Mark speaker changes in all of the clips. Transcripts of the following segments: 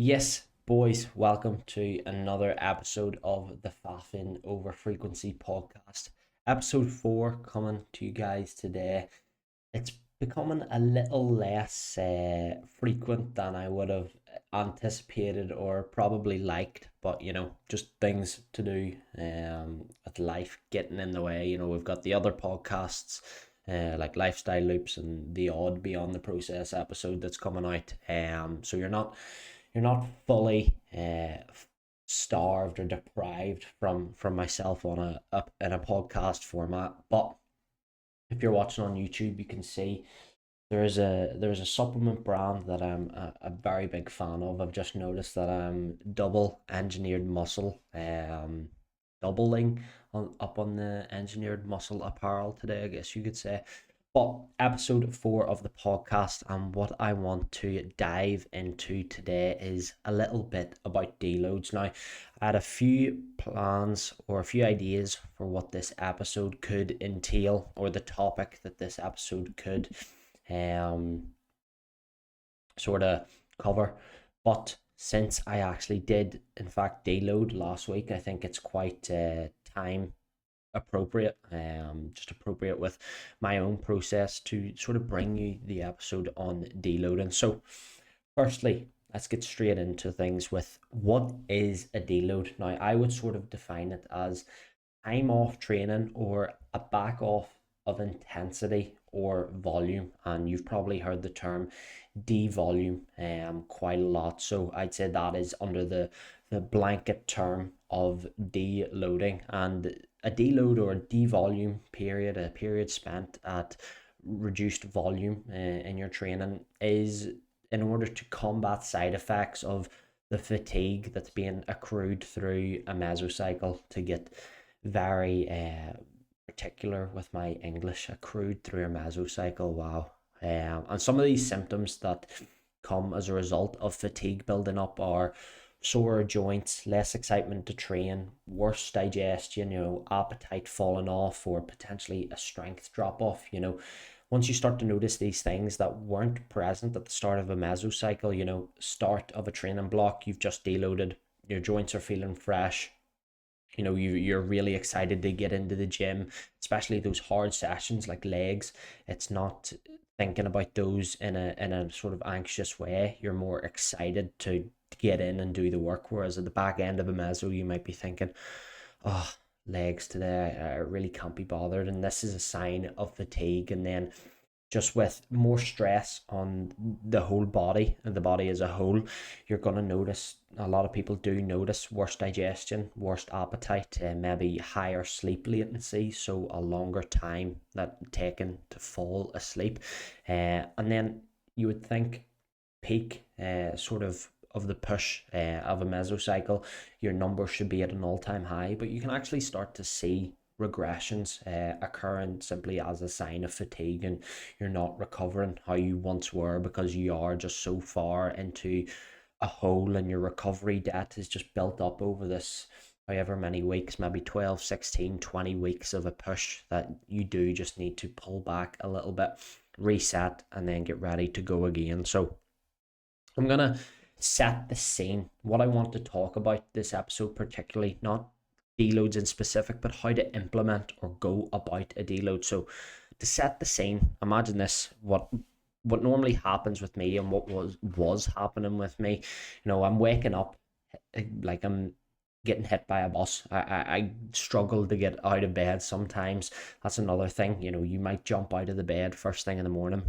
Speaker 1: Yes, boys, welcome to another episode of the Faffing Over Frequency podcast. Episode 4 coming to you guys today. It's becoming a little less frequent than I would have anticipated or probably liked, but just things to do with life getting in the way. We've got the other podcasts. Like lifestyle loops and the odd beyond the process episode that's coming out. So you're not fully starved or deprived from myself on in a podcast format. But if you're watching on YouTube, you can see there's a supplement brand that I'm a very big fan of. I've just noticed that I'm double engineered muscle, doubling up on the engineered muscle apparel today, I guess you could say. But episode 4 of the podcast, and what I want to dive into today is a little bit about deloads. Now, I had a few plans or a few ideas for what this episode could entail, or the topic that this episode could um sort of cover. But since I actually did, in fact, deload last week, I think it's quite time appropriate, just appropriate with my own process to sort of bring you the episode on deloading. So, firstly, let's get straight into things with what is a deload. Now, I would sort of define it as time off training or a back off of intensity or volume, and you've probably heard the term devolume quite a lot. So I'd say that is under the blanket term of deloading, and a deload or a devolume period, a period spent at reduced volume in your training, is in order to combat side effects of the fatigue that's being accrued through a mesocycle. To get very particular with my English, accrued through a mesocycle, wow. And some of these symptoms that come as a result of fatigue building up are sore joints, less excitement to train, worse digestion, appetite falling off, or potentially a strength drop off. Once you start to notice these things that weren't present at the start of a mesocycle, start of a training block, you've just deloaded, your joints are feeling fresh, you're really excited to get into the gym, especially those hard sessions like legs. It's not thinking about those in a sort of anxious way. You're more excited to get in and do the work, whereas at the back end of a meso you might be thinking, oh, legs today, I really can't be bothered, and this is a sign of fatigue. And then just with more stress on the whole body and the body as a whole, you're going to notice, a lot of people do notice, worse digestion, worse appetite, and maybe higher sleep latency, so a longer time that taken to fall asleep. And then you would think peak sort of the push of a mesocycle, your number should be at an all-time high, but you can actually start to see regressions occurring simply as a sign of fatigue, and you're not recovering how you once were because you are just so far into a hole, and your recovery debt is just built up over this however many weeks, maybe 12, 16, 20 weeks of a push, that you do just need to pull back a little bit, reset, and then get ready to go again. So I'm gonna set the scene. What I want to talk about this episode, particularly, not deloads in specific, but how to implement or go about a deload. So to set the scene, imagine this: what normally happens with me, and what was happening with me. I'm waking up like I'm getting hit by a bus. I struggle to get out of bed sometimes. That's another thing. You might jump out of the bed first thing in the morning,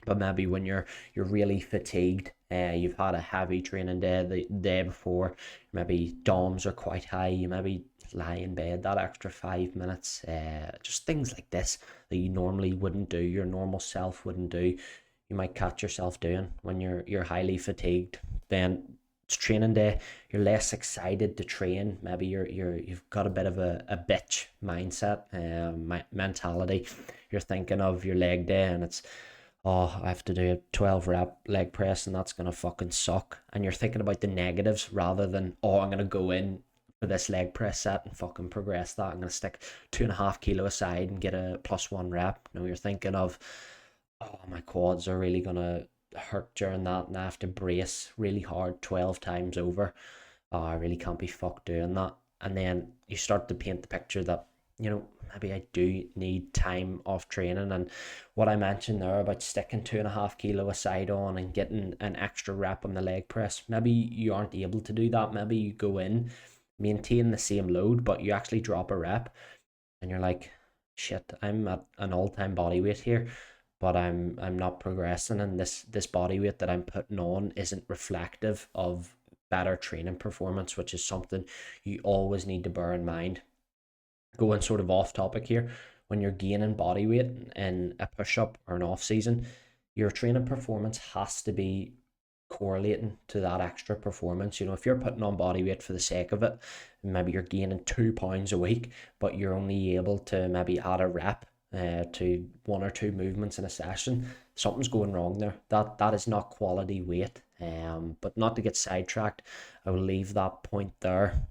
Speaker 1: but maybe when you're really fatigued, you've had a heavy training day the day before, maybe DOMs are quite high, you maybe lie in bed that extra 5 minutes, just things like this that you normally wouldn't do, your normal self wouldn't do, you might catch yourself doing when you're highly fatigued. Then it's training day, you're less excited to train, maybe you've got a bit of a bitch mindset, mentality. You're thinking of your leg day, and it's, oh, I have to do a 12 rep leg press and that's gonna fucking suck. And you're thinking about the negatives rather than, oh, I'm gonna go in for this leg press set and fucking progress that. I'm gonna stick 2.5 kilo aside and get a +1 rep. No, you're thinking of, oh, my quads are really gonna hurt during that and I have to brace really hard 12 times over. Oh, I really can't be fucked doing that. And then you start to paint the picture that, maybe I do need time off training. And what I mentioned there about sticking 2.5 kilo aside on and getting an extra rep on the leg press, maybe you aren't able to do that. Maybe you go in, maintain the same load, but you actually drop a rep and you're like, shit, I'm at an all-time body weight here, but I'm not progressing, and this body weight that I'm putting on isn't reflective of better training performance, which is something you always need to bear in mind. Going sort of off topic here, when you're gaining body weight in a push-up or an off season, your training performance has to be correlating to that extra performance. If you're putting on body weight for the sake of it, maybe you're gaining 2 pounds a week, but you're only able to maybe add a rep to one or two movements in a session, something's going wrong there. That is not quality weight. But not to get sidetracked, I will leave that point there.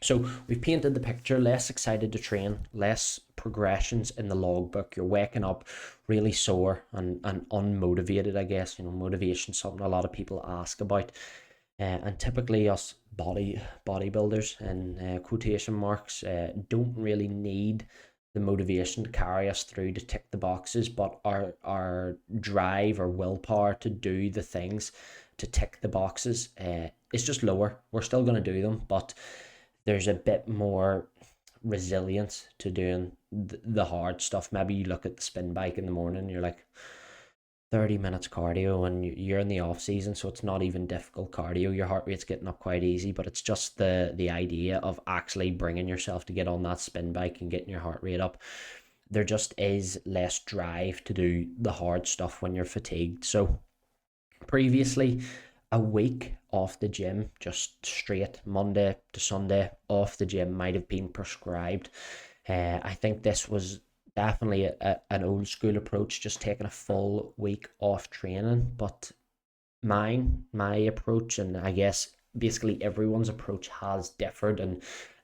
Speaker 1: So we've painted the picture, less excited to train, less progressions in the logbook. You're waking up really sore and unmotivated, I guess. Motivation, something a lot of people ask about. And typically us bodybuilders in quotation marks don't really need the motivation to carry us through to tick the boxes, but our drive or willpower to do the things to tick the boxes is just lower. We're still going to do them, but there's a bit more resilience to doing the hard stuff. Maybe you look at the spin bike in the morning, you're like 30 minutes cardio, and you're in the off season, so it's not even difficult cardio. Your heart rate's getting up quite easy, but it's just the idea of actually bringing yourself to get on that spin bike and getting your heart rate up. There just is less drive to do the hard stuff when you're fatigued. So previously, a week off the gym, just straight Monday to Sunday off the gym, might have been prescribed. I think this was definitely an old school approach, just taking a full week off training. But my approach, and I guess basically everyone's approach, has differed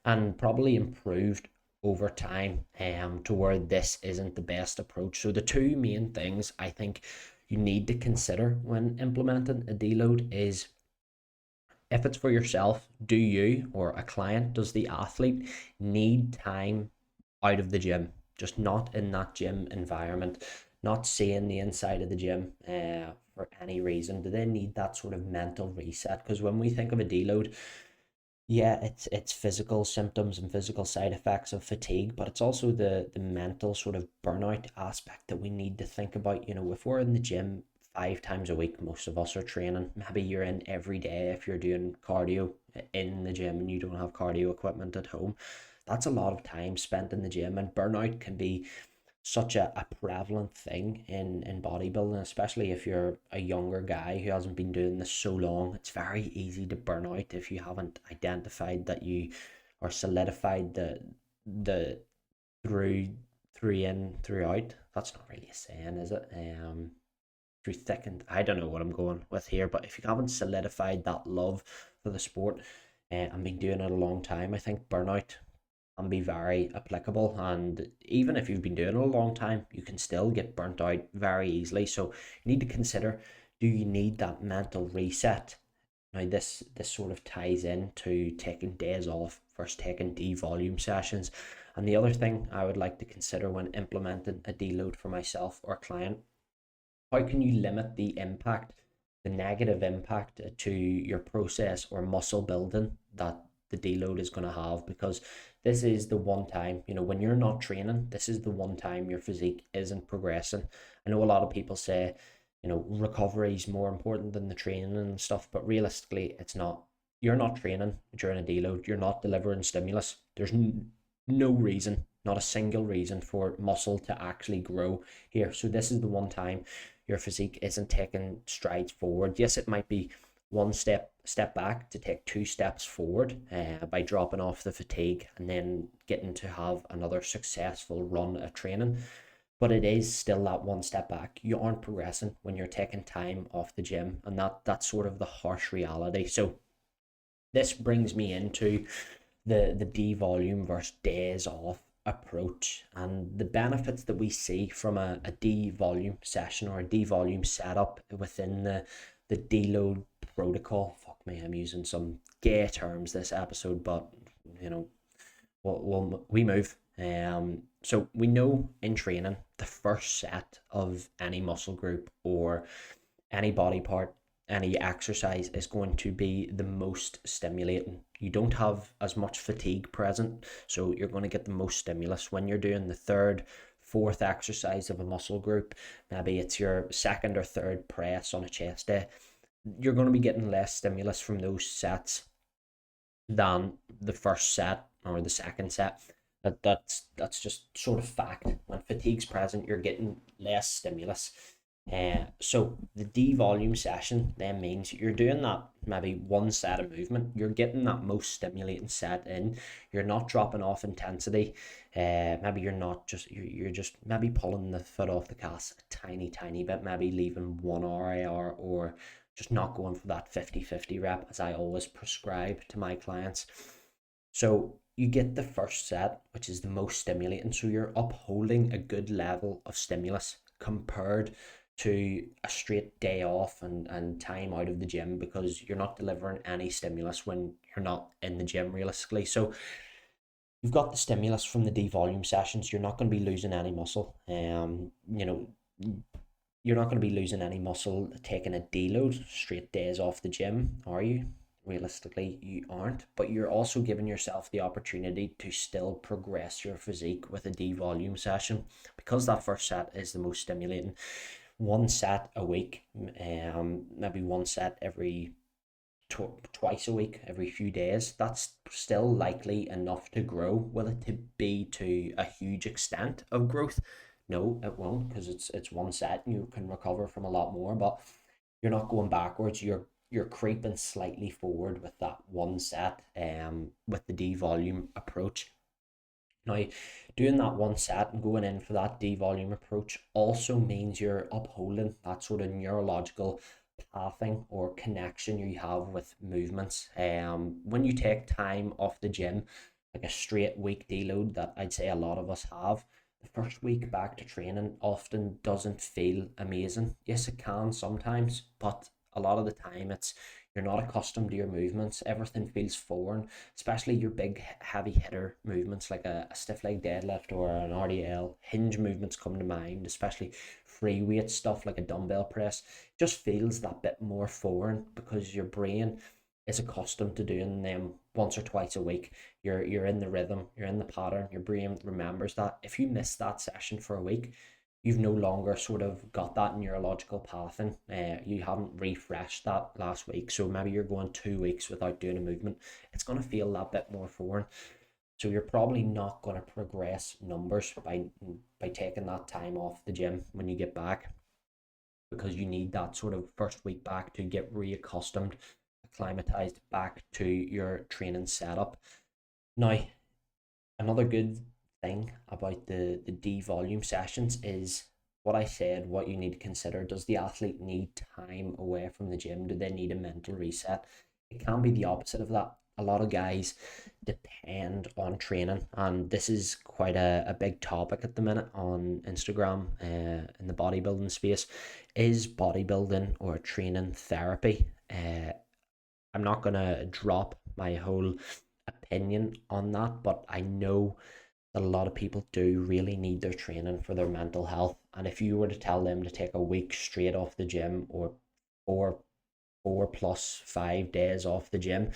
Speaker 1: and probably improved over time to where this isn't the best approach. So the two main things I think you need to consider when implementing a deload is, if it's for yourself, do you or a client, does the athlete need time out of the gym, just not in that gym environment, not seeing the inside of the gym for any reason? Do they need that sort of mental reset? Because when we think of a deload, yeah, it's physical symptoms and physical side effects of fatigue, but it's also the mental sort of burnout aspect that we need to think about. If we're in the gym 5 times a week, most of us are training. Maybe you're in every day if you're doing cardio in the gym and you don't have cardio equipment at home. That's a lot of time spent in the gym, and burnout can be such a prevalent thing in bodybuilding, especially if you're a younger guy who hasn't been doing this so long. It's very easy to burn out if you haven't identified that you or solidified the through through in through out. That's not really a saying, is it? Through thick and, I don't know what I'm going with here, but if you haven't solidified that love for the sport and been doing it a long time, I think burnout can be very applicable. And even if you've been doing it a long time, you can still get burnt out very easily. So you need to consider, do you need that mental reset? Now this sort of ties into taking days off versus taking devolume sessions. And the other thing I would like to consider when implementing a deload for myself or client, how can you limit the impact, the negative impact to your process or muscle building that the deload is going to have? Because this is the one time, when you're not training, this is the one time your physique isn't progressing. I know a lot of people say, recovery is more important than the training and stuff, but realistically, it's not. You're not training during a deload, you're not delivering stimulus. There's no reason, not a single reason for muscle to actually grow here. So this is the one time your physique isn't taking strides forward. Yes, it might be one step back to take 2 steps forward by dropping off the fatigue and then getting to have another successful run of training. But it is still that one step back. You aren't progressing when you're taking time off the gym, and that's sort of the harsh reality. So this brings me into the devolume versus days off approach, and the benefits that we see from a devolume session or a devolume setup within the deload protocol. Fuck me, I'm using some gay terms this episode, but you know, we move. So we know in training the first set of any muscle group or any body part, any exercise is going to be the most stimulating. You don't have as much fatigue present, so you're going to get the most stimulus when you're doing the third, fourth exercise of a muscle group. Maybe it's your second or third press on a chest day. You're going to be getting less stimulus from those sets than the first set or the second set. That's just sort of fact. When fatigue's present, you're getting less stimulus. So the devolume session then means you're doing that maybe one set of movement. You're getting that most stimulating set in. You're not dropping off intensity. Maybe you're not just you're just maybe pulling the foot off the gas a tiny bit. Maybe leaving 1 hour AR, or just not going for that 50-50 rep, as I always prescribe to my clients. So you get the first set, which is the most stimulating. So you're upholding a good level of stimulus compared to a straight day off and time out of the gym, because you're not delivering any stimulus when you're not in the gym realistically. So you've got the stimulus from the devolume sessions. You're not going to be losing any muscle. You're not going to be losing any muscle taking a deload straight days off the gym, are you? Realistically, you aren't, but you're also giving yourself the opportunity to still progress your physique with a devolume session, because that first set is the most stimulating. One set a week, maybe one set every twice a week, every few days. That's still likely enough to grow. Will it to be to a huge extent of growth? No, it won't, because it's one set and you can recover from a lot more, but you're not going backwards. You're creeping slightly forward with that one set, with the devolume approach. Now, doing that one set and going in for that devolume approach also means you're upholding that sort of neurological pathing or connection you have with movements. When you take time off the gym, like a straight week deload that I'd say a lot of us have, the first week back to training often doesn't feel amazing. Yes, it can sometimes, but a lot of the time you're not accustomed to your movements. Everything feels foreign, especially your big heavy hitter movements like a stiff leg deadlift or an RDL. Hinge movements come to mind, especially free weight stuff like a dumbbell press. It just feels that bit more foreign because your brain is accustomed to doing them once or twice a week. You're in the rhythm, you're in the pattern, your brain remembers that. If you miss that session for a week, you've no longer sort of got that neurological pathing. You haven't refreshed that last week, so maybe you're going 2 weeks without doing a movement. It's going to feel that bit more foreign. So you're probably not going to progress numbers by taking that time off the gym when you get back, because you need that sort of first week back to get reaccustomed, acclimatized back to your training setup. Now, another good thing about the devolume sessions is what I said, what you need to consider. Does the athlete need time away from the gym? Do they need a mental reset? It can be the opposite of that. A lot of guys depend on training, and this is quite a big topic at the minute on Instagram, in the bodybuilding space. Is bodybuilding or training therapy? I'm not gonna drop my whole opinion on that, but I know that a lot of people do really need their training for their mental health. And if you were to tell them to take a week straight off the gym, or four 4 plus 5 days off the gym,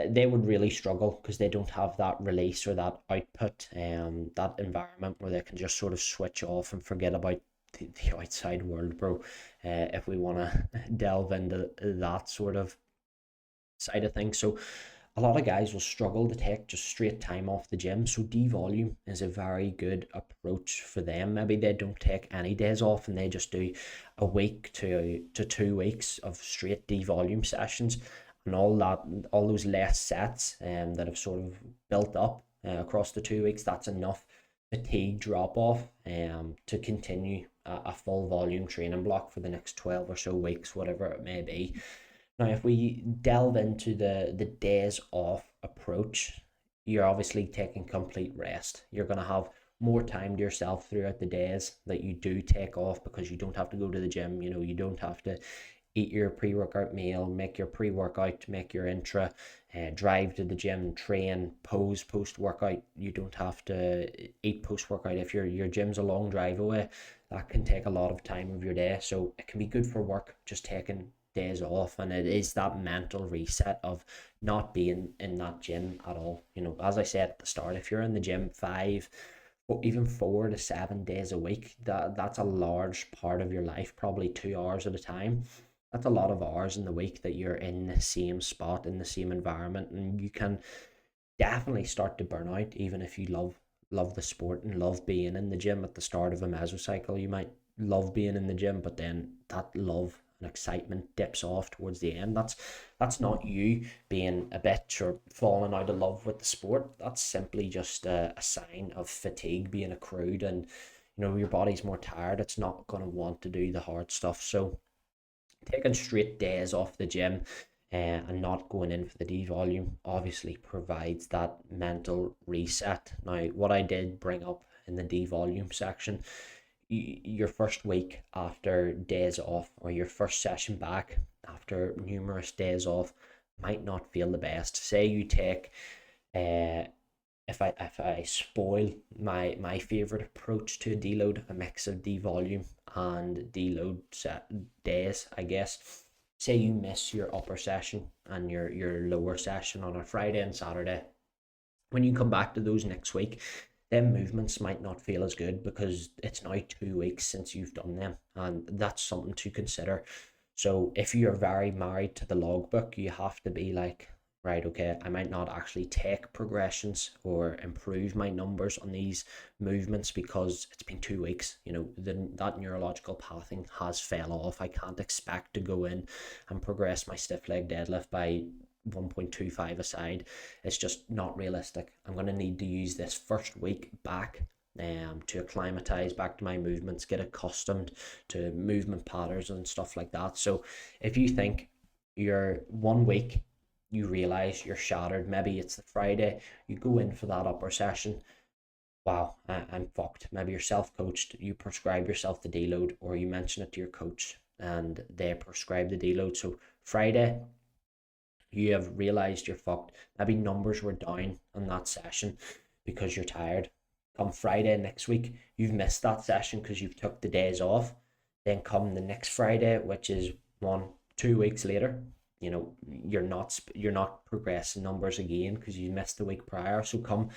Speaker 1: they would really struggle because they don't have that release or that output, that environment where they can just sort of switch off and forget about the outside world, bro. If we want to delve into that sort of side of things. So a lot of guys will struggle to take just straight time off the gym. So devolume is a very good approach for them. Maybe they don't take any days off and they just do a week to 2 weeks of straight devolume sessions, and all those less sets that have sort of built up across the 2 weeks. That's enough fatigue drop off to continue a full volume training block for the next 12 or so weeks, whatever it may be. Now, if we delve into the days off approach, you're obviously taking complete rest. You're going to have more time to yourself throughout the days that you do take off, because you don't have to go to the gym. You know, you don't have to eat your pre-workout meal, make your pre-workout, make your intra, drive to the gym, train, pose post-workout. You don't have to eat post-workout. If your gym's a long drive away, that can take a lot of time of your day. So it can be good for work, just taking days off. And it is that mental reset of not being in that gym at all. You know, as I said at the start, if you're in the gym 5 or even 4 to 7 days a week, that's a large part of your life, probably 2 hours at a time. That's a lot of hours in the week that you're in the same spot, in the same environment, and you can definitely start to burn out. Even if you love the sport and love being in the gym at the start of a mesocycle, you might love being in the gym, but then that love and excitement dips off towards the end. That's not you being a bitch or falling out of love with the sport. That's simply just a sign of fatigue being accrued, and you know your body's more tired. It's not going to want to do the hard stuff. So taking straight days off the gym, and not going in for the devolume obviously provides that mental reset. Now, what I did bring up in the devolume section, your first week after days off, or your first session back after numerous days off, might not feel the best. Say you take uh if I spoil my favorite approach to deload, a mix of devolume and deload set days, I guess. Say you miss your upper session and your lower session on a Friday and Saturday. When you come back to those next week, them movements might not feel as good, because it's now 2 weeks since you've done them, and that's something to consider. So if you're very married to the logbook, you have to be like, right, okay, I might not actually take progressions or improve my numbers on these movements because it's been 2 weeks. You know, that neurological pathing has fell off. I can't expect to go in and progress my stiff leg deadlift by 1.25 aside. It's just not realistic. I'm going to need to use this first week back to acclimatize back to my movements, get accustomed to movement patterns and stuff like that. So if you think you're 1 week, you realize you're shattered, maybe it's the Friday, you go in for that upper session. Wow, I'm fucked. Maybe you're self-coached, you prescribe yourself the deload, or you mention it to your coach and they prescribe the deload. So Friday, you have realized you're fucked. Maybe numbers were down on that session because you're tired. Come Friday next week, you've missed that session because you've took the days off. Then come the next Friday, which is 2 weeks later, you know you're not progressing numbers again because you missed the week prior. So come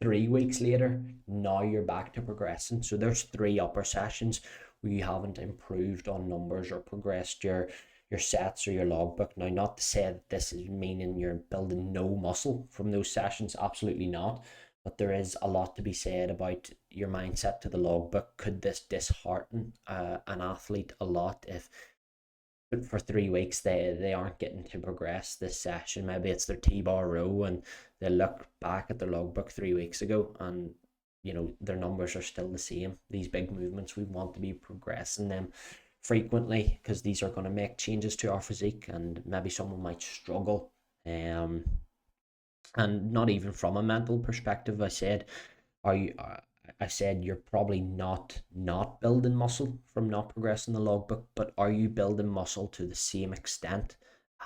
Speaker 1: 3 weeks later, now you're back to progressing. So there's 3 upper sessions where you haven't improved on numbers or progressed your sets or your logbook. Now, not to say that this is meaning you're building no muscle from those sessions, absolutely not. But there is a lot to be said about your mindset to the logbook. Could this dishearten an athlete a lot if for 3 weeks they aren't getting to progress this session? Maybe it's their T-bar row and they look back at their logbook 3 weeks ago and you know their numbers are still the same. These big movements, we want to be progressing them frequently because these are going to make changes to our physique, and maybe someone might struggle. um and not even from a mental perspective. Are you I said you're probably not building muscle from not progressing the logbook, but are you building muscle to the same extent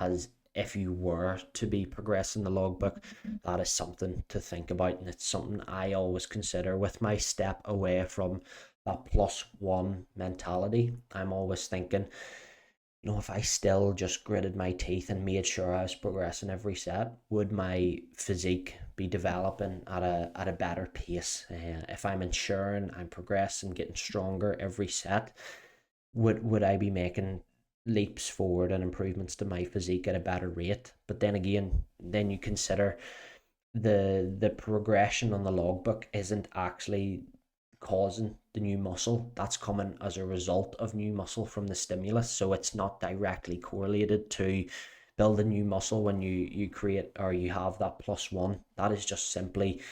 Speaker 1: as if you were to be progressing the logbook? That is something to think about, and it's something I always consider with my step away from that plus one mentality. I'm always thinking, you know, if I still just gritted my teeth and made sure I was progressing every set, would my physique be developing at a better pace? If I'm ensuring I'm progressing, getting stronger every set, would I be making leaps forward and improvements to my physique at a better rate? But then again, then you consider the progression on the logbook isn't actually causing the new muscle. That's coming as a result of new muscle from the stimulus. So it's not directly correlated to building new muscle when you create or you have that plus one. That is just simply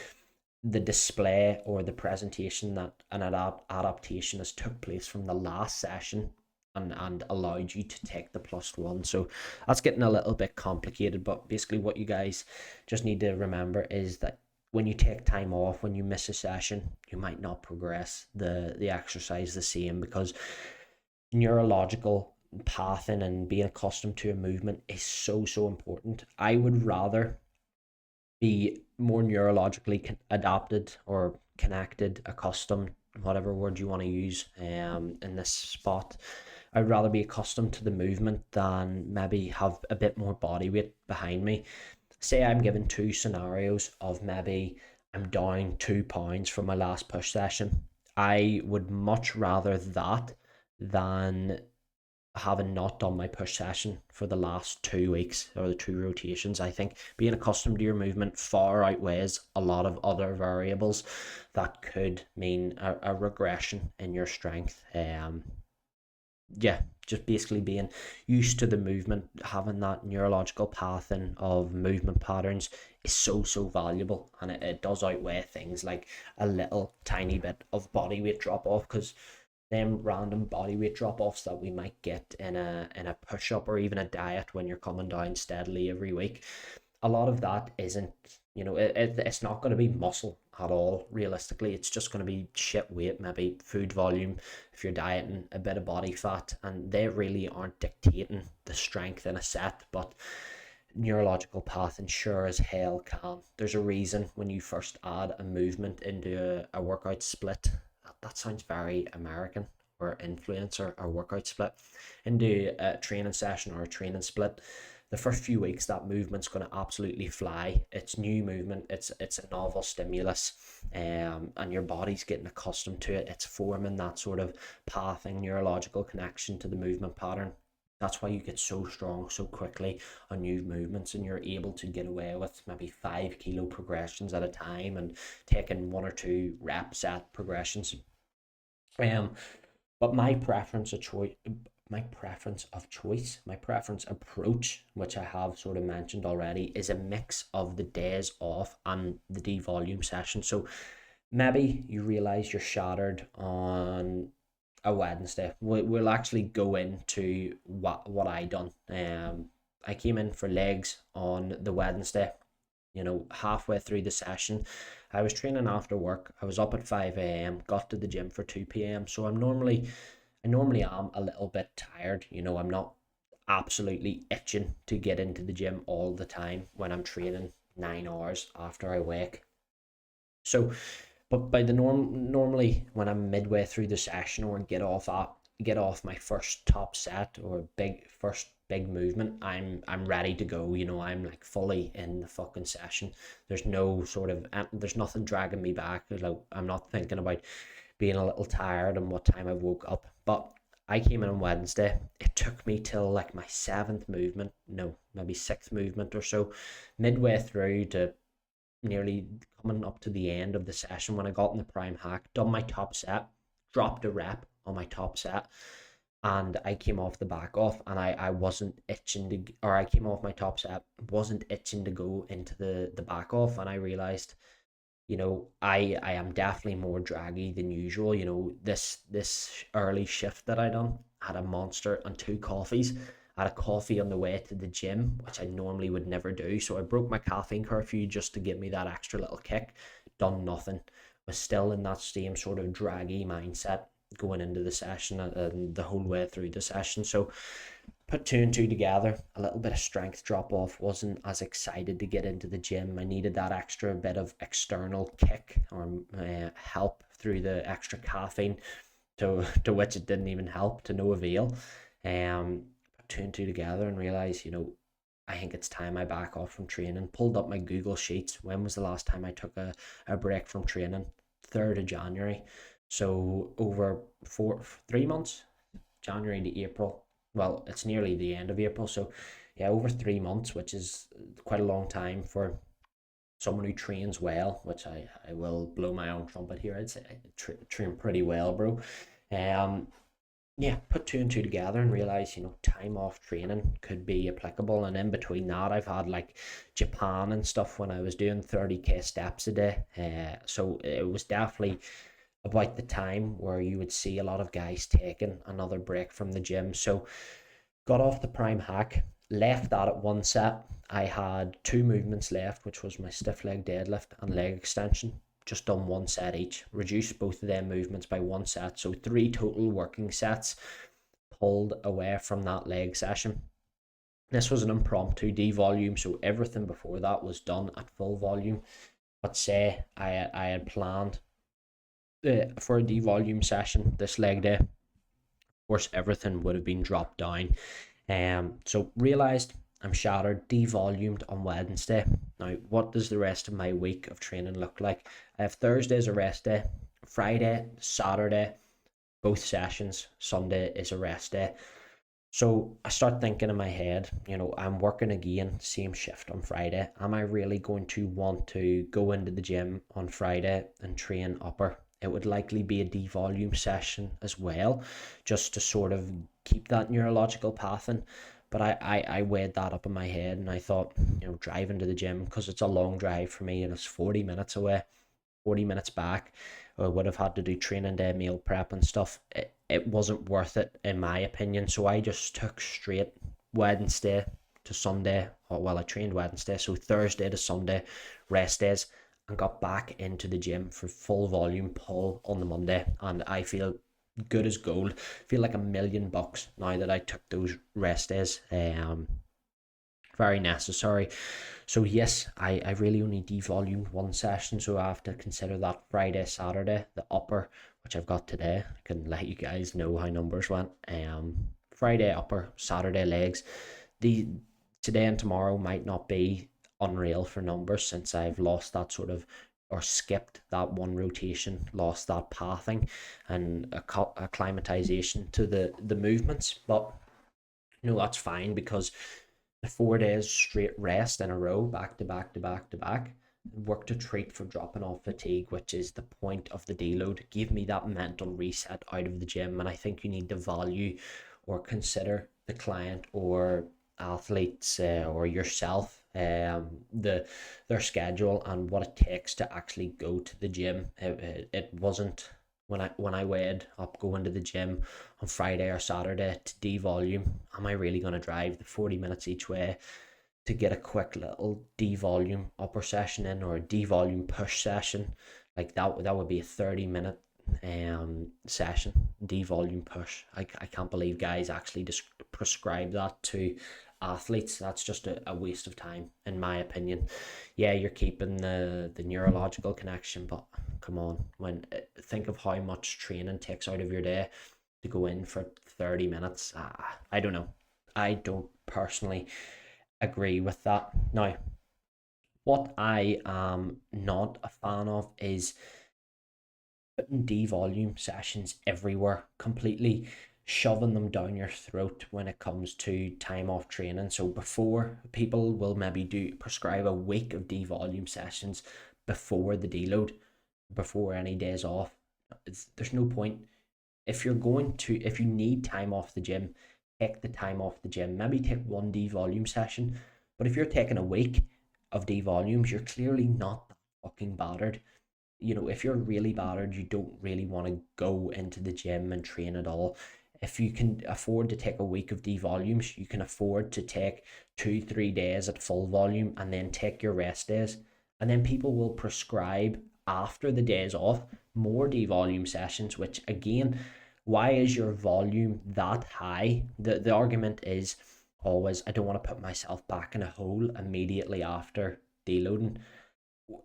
Speaker 1: the display or the presentation that an adaptation has took place from the last session and allowed you to take the plus one. So that's getting a little bit complicated, but basically what you guys just need to remember is that when you take time off, when you miss a session, you might not progress the exercise the same, because neurological pathing and being accustomed to a movement is so important. I would rather be more neurologically adapted or connected, accustomed, whatever word you want to use, in this spot. I'd rather be accustomed to the movement than maybe have a bit more body weight behind me. Say I'm given two scenarios of maybe I'm down 2 pounds from my last push session. I would much rather that than having not done my push session for the last 2 weeks or the two rotations. I think being accustomed to your movement far outweighs a lot of other variables that could mean a regression in your strength. Yeah, just basically being used to the movement, having that neurological pathing of movement patterns is so valuable, and it does outweigh things like a little tiny bit of body weight drop off, because them random body weight drop offs that we might get in a push up or even a diet when you're coming down steadily every week, a lot of that isn't, it's not going to be muscle at all. Realistically, it's just going to be shit weight, maybe food volume if you're dieting, a bit of body fat, and they really aren't dictating the strength in a set. But neurological path and sure as hell can. There's a reason when you first add a movement into a workout split, that sounds very American, or influencer or workout split, into a training session or a training split, the first few weeks that movement's going to absolutely fly. It's new movement, it's a novel stimulus, and your body's getting accustomed to it. It's forming that sort of pathing neurological connection to the movement pattern. That's why you get so strong so quickly on new movements, and you're able to get away with maybe 5 kilo progressions at a time and taking 1 or 2 rep set progressions. Um, but my preference approach, which I have sort of mentioned already, is a mix of the days off and the devolume session. So maybe you realize you're shattered on a Wednesday. We'll actually go into what I done. I came in for legs on the Wednesday. Halfway through the session, I was training after work. I was up at 5 a.m., got to the gym for 2 p.m. So I normally am a little bit tired. I'm not absolutely itching to get into the gym all the time when I'm training 9 hours after I wake. So, but by the normally when I'm midway through the session or get off my first top set or big movement, I'm ready to go. I'm like fully in the fucking session. There's no sort of there's nothing dragging me back. Like, I'm not thinking about being a little tired and what time I woke up. But I came in on Wednesday. It took me till like my seventh movement, no, maybe sixth movement or so, midway through to nearly coming up to the end of the session, when I got in the prime hack, done my top set, dropped a rep on my top set, and I came off the back off, and I wasn't itching to, or I came off my top set, wasn't itching to go into the back off, and I realized, I am definitely more draggy than usual. This early shift that I done, had a monster and 2 coffees. I had a coffee on the way to the gym, which I normally would never do. So I broke my caffeine curfew just to give me that extra little kick. Done nothing. Was still in that same sort of draggy mindset going into the session and the whole way through the session. So put two and two together, a little bit of strength drop off, wasn't as excited to get into the gym. I needed that extra bit of external kick or help through the extra caffeine, to which it didn't even help, to no avail. Put two and two together and realized, I think it's time I back off from training. Pulled up my Google Sheets. When was the last time I took a break from training? 3rd of January. So over 3 months, January to April. Well, it's nearly the end of April, so yeah, over 3 months, which is quite a long time for someone who trains well, which I will blow my own trumpet here. I'd say I train pretty well, bro. Um, yeah, put two and two together and realize, time off training could be applicable. And in between that, I've had like Japan and stuff when I was doing 30k steps a day. So it was definitely about the time where you would see a lot of guys taking another break from the gym. So got off the prime hack, left that at one set. I had two movements left, which was my stiff leg deadlift and leg extension. Just done one set each, reduced both of them movements by one set, so three total working sets pulled away from that leg session. This was an impromptu devolume, so everything before that was done at full volume. But say I had planned for a devolume session this leg day, of course everything would have been dropped down. So realized I'm shattered, devolumed on Wednesday. Now, what does the rest of my week of training look like? I have Thursday as a rest day, Friday, Saturday, both sessions. Sunday is a rest day. So I start thinking in my head, I'm working again, same shift on Friday. Am I really going to want to go into the gym on Friday and train upper? It would likely be a devolume session as well, just to sort of keep that neurological pathing. But I weighed that up in my head and I thought, driving to the gym, because it's a long drive for me and it's 40 minutes away, 40 minutes back. I would have had to do training day, meal prep and stuff. It wasn't worth it in my opinion. So I just took straight Wednesday to Sunday. Well, I trained Wednesday, so Thursday to Sunday, rest days, and got back into the gym for full volume pull on the Monday. And I feel good as gold. Feel like $1,000,000 now that I took those rest days. Very necessary. So yes, I really only devolumed one session, so I have to consider that Friday, Saturday, the upper, which I've got today. I can let you guys know how numbers went. Friday upper, Saturday legs. The Today and tomorrow might not be unreal for numbers since I've lost that sort of, or skipped that one rotation, lost that pathing and acclimatization to the movements. But that's fine, because the 4 days straight rest in a row, back to back to back to back, work to treat for dropping off fatigue, which is the point of the deload. Give me that mental reset out of the gym. And I think you need to value or consider the client or athletes or yourself, their schedule and what it takes to actually go to the gym. It wasn't, when I weighed up going to the gym on Friday or Saturday to devolume, am I really going to drive the 40 minutes each way to get a quick little devolume upper session in, or a devolume push session? Like that would be a 30-minute session, devolume push. I can't believe guys actually just prescribe that to athletes. That's just a waste of time in my opinion. Yeah, you're keeping the neurological connection, but come on, think of how much training takes out of your day to go in for 30 minutes. I don't know, I don't personally agree with that. Now, what I am not a fan of is putting devolume sessions everywhere, completely shoving them down your throat when it comes to time off training. So before, people will maybe prescribe a week of devolume sessions before the deload, before any days off. There's no point. If you need time off the gym, take the time off the gym. Maybe take one devolume session. But if you're taking a week of devolumes, you're clearly not that fucking battered. If you're really battered, you don't really want to go into the gym and train at all. If you can afford to take a week of devolumes, you can afford to take 2-3 days at full volume and then take your rest days. And then people will prescribe after the days off more devolume sessions, which again, why is your volume that high? The argument is always, I don't want to put myself back in a hole immediately after deloading.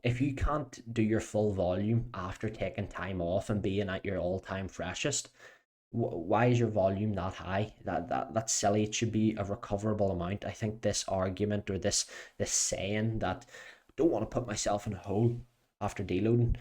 Speaker 1: If you can't do your full volume after taking time off and being at your all-time freshest, why is your volume that high? That's silly. It should be a recoverable amount. I think this argument, or this saying that I don't want to put myself in a hole after deloading,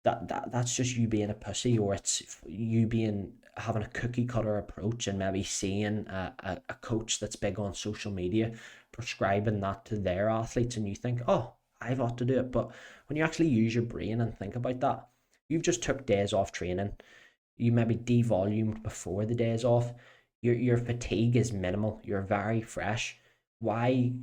Speaker 1: that's just you being a pussy, or it's you being having a cookie cutter approach and maybe seeing a coach that's big on social media prescribing that to their athletes, and you think, oh, I've ought to do it. But when you actually use your brain and think about that, you've just took days off training. You maybe devolumed before the days off. Your fatigue is minimal. You're very fresh. Why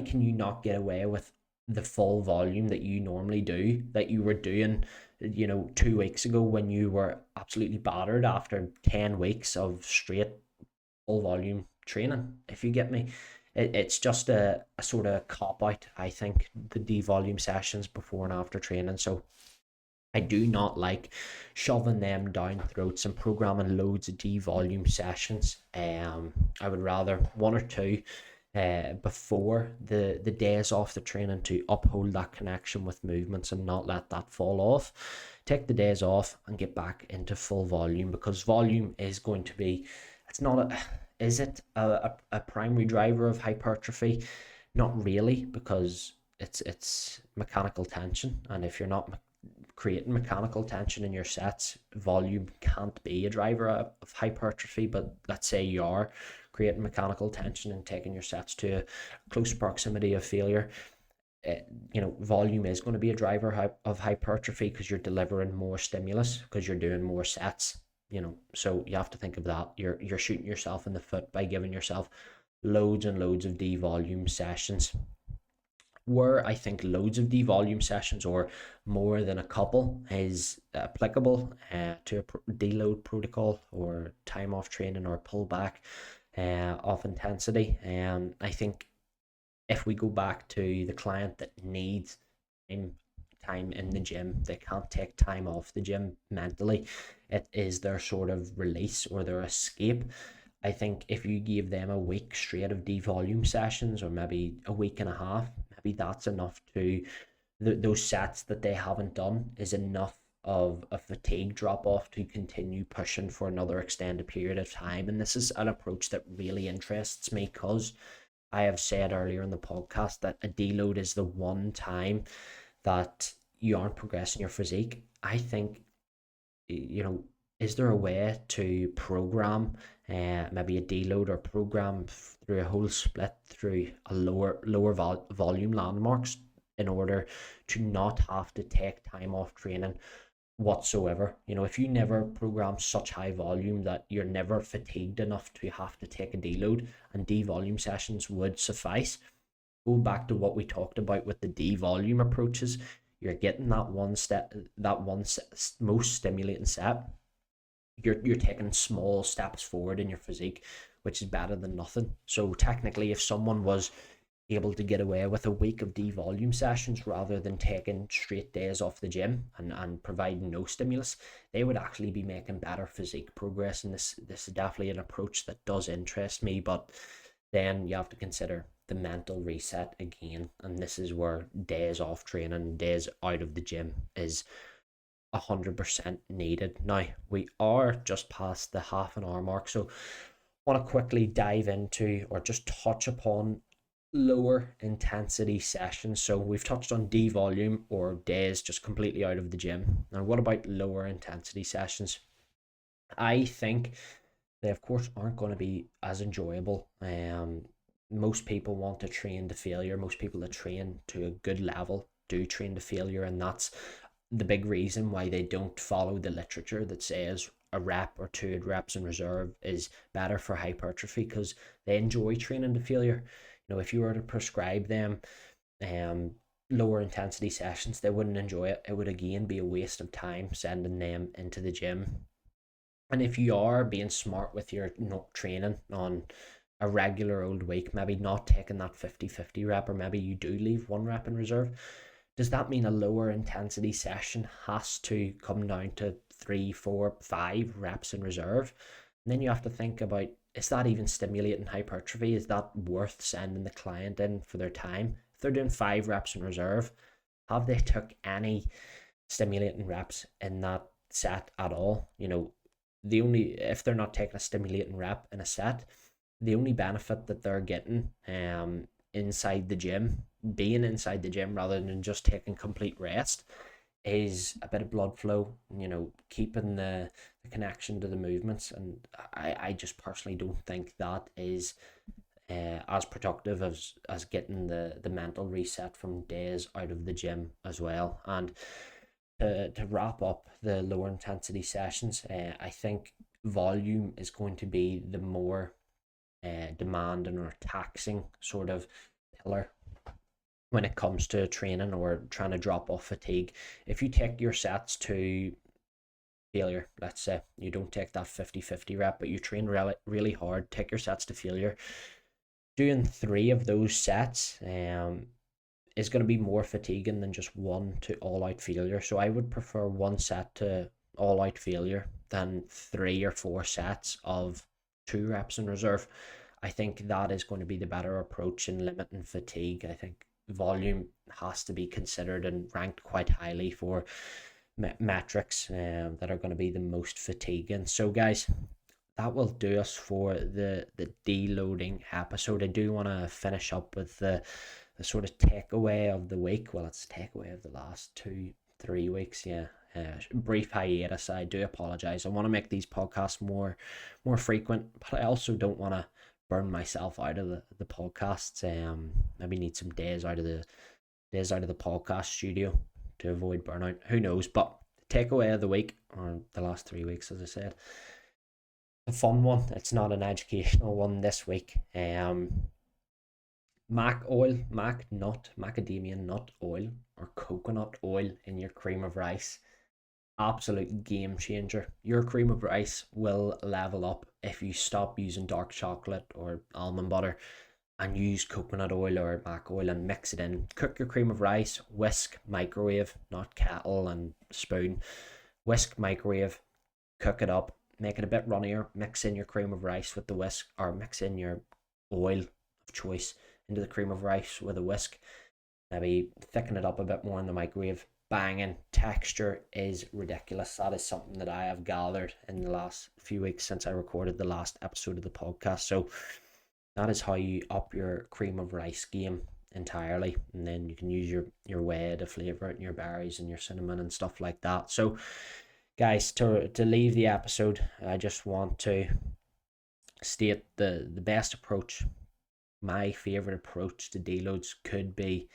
Speaker 1: can you not get away with the full volume that you normally do, that you were doing 2 weeks ago, when you were absolutely battered after 10 weeks of straight full volume training? If you get me, it's just a sort of cop out, I think, the devolume sessions before and after training. So I do not like shoving them down throats and programming loads of devolume sessions. I would rather one or two before the days off the training to uphold that connection with movements and not let that fall off. Take the days off and get back into full volume, because volume is going to be, it's not a, is it a primary driver of hypertrophy? Not really, because it's mechanical tension, and if you're not creating mechanical tension in your sets, volume can't be a driver of hypertrophy. But let's say you are creating mechanical tension and taking your sets to a close proximity of failure, volume is going to be a driver of hypertrophy, because you're delivering more stimulus, because you're doing more sets. So you have to think of that. You're shooting yourself in the foot by giving yourself loads and loads of devolume sessions. Where I think loads of devolume sessions, or more than a couple, is applicable to a deload protocol or time off training or pullback of intensity. I think if we go back to the client that needs time in the gym, they can't take time off the gym mentally, it is their sort of release or their escape. I think if you give them a week straight of devolume sessions, or maybe a week and a half, maybe that's enough to, those sets that they haven't done is enough of a fatigue drop off to continue pushing for another extended period of time. And this is an approach that really interests me, because I have said earlier in the podcast that a deload is the one time that you aren't progressing your physique. I think, is there a way to program maybe a deload, or program through a whole split through a lower volume landmarks, in order to not have to take time off training whatsoever? If you never program such high volume that you're never fatigued enough to have to take a deload, and devolume sessions would suffice. Go back to what we talked about with the devolume approaches. You're getting that one step, most stimulating set. You're taking small steps forward in your physique, which is better than nothing. So technically, if someone was able to get away with a week of devolume sessions rather than taking straight days off the gym and providing no stimulus, they would actually be making better physique progress. And this is definitely an approach that does interest me. But then you have to consider the mental reset again, and this is where days off training, days out of the gym is 100% needed. Now, we are just past the half an hour mark, so I want to quickly dive into, or just touch upon, lower intensity sessions. So we've touched on devolume, or days just completely out of the gym. Now, what about lower intensity sessions? I think they, of course, aren't going to be as enjoyable. Most people want to train to failure. Most people that train to a good level do train to failure, and that's the big reason why they don't follow the literature that says a rep or two reps in reserve is better for hypertrophy, because they enjoy training to failure. If you were to prescribe them lower intensity sessions, they wouldn't enjoy it. It would again be a waste of time sending them into the gym. And if you are being smart with your training on a regular old week, maybe not taking that 50-50 rep, or maybe you do leave one rep in reserve, does that mean a lower intensity session has to come down to 3, 4, 5 reps in reserve? And then you have to think about, is that even stimulating hypertrophy? Is that worth sending the client in for their time? If they're doing 5 reps in reserve, have they took any stimulating reps in that set at all? If they're not taking a stimulating rep in a set, the only benefit that they're getting inside the gym, being inside the gym rather than just taking complete rest, is a bit of blood flow, keeping the connection to the movements. And I just personally don't think that is as productive as getting the mental reset from days out of the gym as well. And to wrap up the lower intensity sessions, I think volume is going to be the more demanding or taxing sort of pillar when it comes to training or trying to drop off fatigue. If you take your sets to failure, let's say you don't take that 50-50 rep, but you train really, really hard, take your sets to failure, doing 3 of those sets is going to be more fatiguing than just one to all out failure. So I would prefer one set to all out failure than 3 or 4 sets of 2 reps in reserve. I think that is going to be the better approach in limiting fatigue. I think volume has to be considered and ranked quite highly for metrics that are going to be the most fatiguing. So, guys, that will do us for the deloading episode. I do want to finish up with the sort of takeaway of the week. Well, it's takeaway of the last 2-3 weeks. Yeah, brief hiatus. I do apologize. I want to make these podcasts more frequent, but I also don't want to burn myself out of the podcasts. Maybe need some days out of the podcast studio to avoid burnout. Who knows? But takeaway of the week, or the last 3 weeks, as I said, a fun one. It's not an educational one this week. Mac oil, mac nut, macadamia nut oil, or coconut oil in your cream of rice. Absolute game changer. Your cream of rice will level up if you stop using dark chocolate or almond butter and use coconut oil or mac oil and mix it in. Cook your cream of rice, whisk, microwave, not kettle and spoon. Whisk, microwave, cook it up, make it a bit runnier, mix in your cream of rice with the whisk, or mix in your oil of choice into the cream of rice with a whisk. Maybe thicken it up a bit more in the microwave. Banging texture is ridiculous. That is something that I have gathered in the last few weeks since I recorded the last episode of the podcast. So that is how you up your cream of rice game entirely, and then you can use your whey to flavor it, and your berries and your cinnamon and stuff like that. So guys, to leave the episode, I just want to state the best approach, my favorite approach to deloads could be,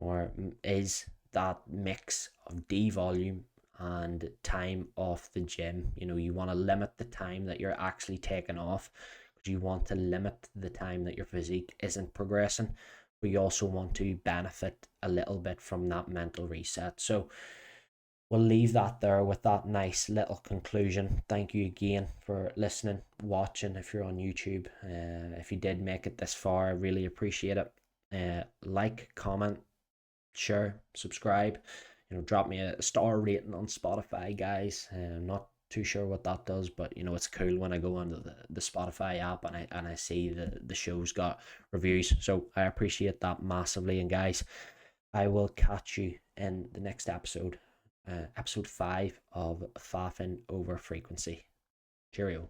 Speaker 1: or is, that mix of devolume and time off the gym. You want to limit the time that you're actually taking off, because you want to limit the time that your physique isn't progressing, but you also want to benefit a little bit from that mental reset. So we'll leave that there with that nice little conclusion. Thank you again for listening, watching. If you're on YouTube, if you did make it this far, I really appreciate it. Like, comment, share, subscribe. Drop me a star rating on Spotify, guys. I'm not too sure what that does, but it's cool when I go onto the Spotify app and I see the show's got reviews. So I appreciate that massively. And guys, I will catch you in the next episode, episode 5 of Faffing over frequency. Cheerio.